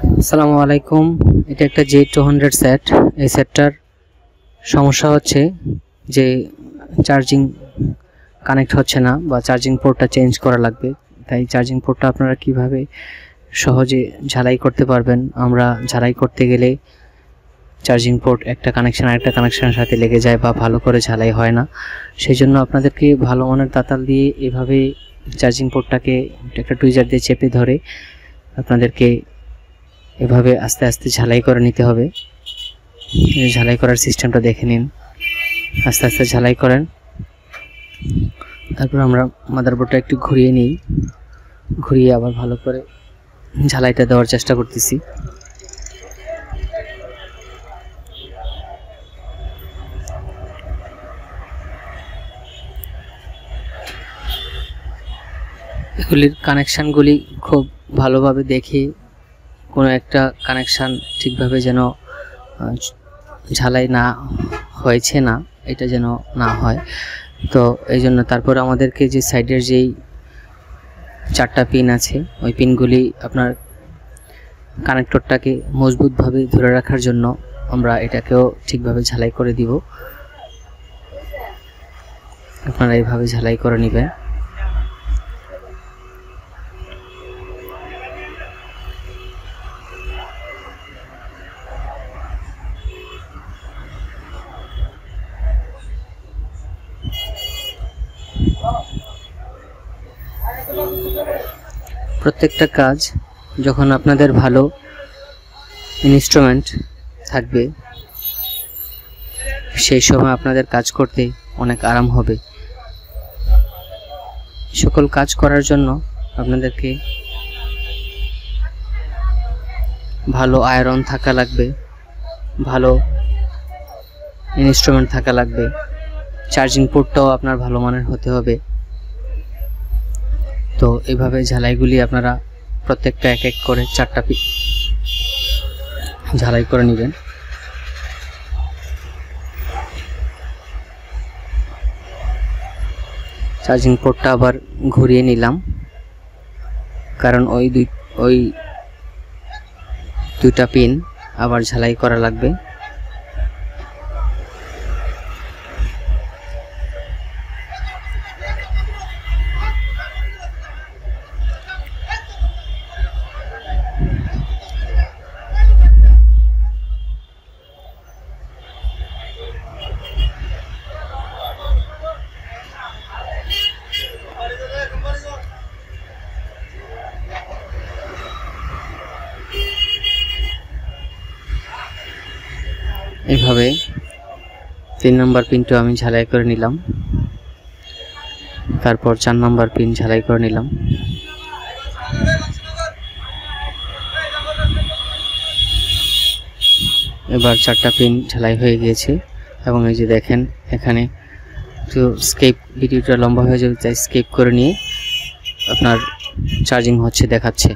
আসসালামু আলাইকুম। এটা একটা J200 সেট। এই সেটটার সমস্যা হচ্ছে যে চার্জিং কানেক্ট হচ্ছে না বা চার্জিং পোর্টটা চেঞ্জ করা লাগবে। তাই চার্জিং পোর্টটা আপনারা কিভাবে সহজে ঝালাই করতে পারবেন। আমরা ঝালাই করতে গেলে চার্জিং পোর্ট একটা কানেকশন আরেকটা কানেকশনের সাথে লেগে যায় বা ভালো করে ঝালাই হয় না। সেই জন্য আপনাদেরকে ভালো মানের তাতাল দিয়ে এভাবে চার্জিং পোর্টটাকে একটা টুইজার দিয়ে চেপে ধরে আপনাদেরকে এভাবে আস্তে আস্তে ঝালাই করে নিতে হবে। ঝালাই করার সিস্টেমটা দেখে নিন। আস্তে আস্তে ঝালাই করেন। তারপর আমরা মাদারবোর্ডটা একটু ঘুরিয়ে নিই, ঘুরিয়ে আবার ভালো করে ঝালাইটা দেওয়ার চেষ্টা করতেছি। এগুলির কানেকশানগুলি খুব ভালোভাবে দেখে কোনো একটা কানেকশান ঠিকভাবে যেন ঝালাই না হয়েছে না, এটা যেন না হয়। তো এই জন্য তারপর আমাদেরকে যে সাইডের যেই 4টা পিন আছে ওই পিনগুলি আপনার কানেক্টরটাকে মজবুতভাবে ধরে রাখার জন্য আমরা এটাকেও ঠিকভাবে ঝালাই করে দিব। আপনারা এইভাবে ঝালাই করে নেবেন। প্রত্যেকটা কাজ যখন আপনাদের ভালো ইনস্ট্রুমেন্ট থাকবে সেই সময় আপনাদের কাজ করতে অনেক আরাম হবে। সকল কাজ করার জন্য আপনাদেরকে ভালো আয়রন থাকা লাগবে, ভালো ইনস্ট্রুমেন্ট থাকা লাগবে, চার্জিং পোর্টটাও আপনার ভালো মানের হতে হবে। তো এইভাবে ঝালাইগুলি আপনারা প্রত্যেকটা এক এক করে 4টা ঝালাই করে নেবেন। চার্জিং পোর্টটা আবার ঘুরিয়ে নিলাম, কারণ ওই দুইটা পিন আবার ঝালাই করা লাগবে। এইভাবে 3 নম্বর পিনটা আমি ঝালাই করে নিলাম, তারপর 4 নম্বর পিন ঝালাই করে নিলাম। এবার 4টা পিন ঝালাই হয়ে গিয়েছে এবং এই যে দেখেন এখানে একটু স্কেপ, ভিডিওটা লম্বা হয়ে যাবে তাই স্কেপ করে নিয়ে আপনার চার্জিং হচ্ছে দেখাচ্ছে।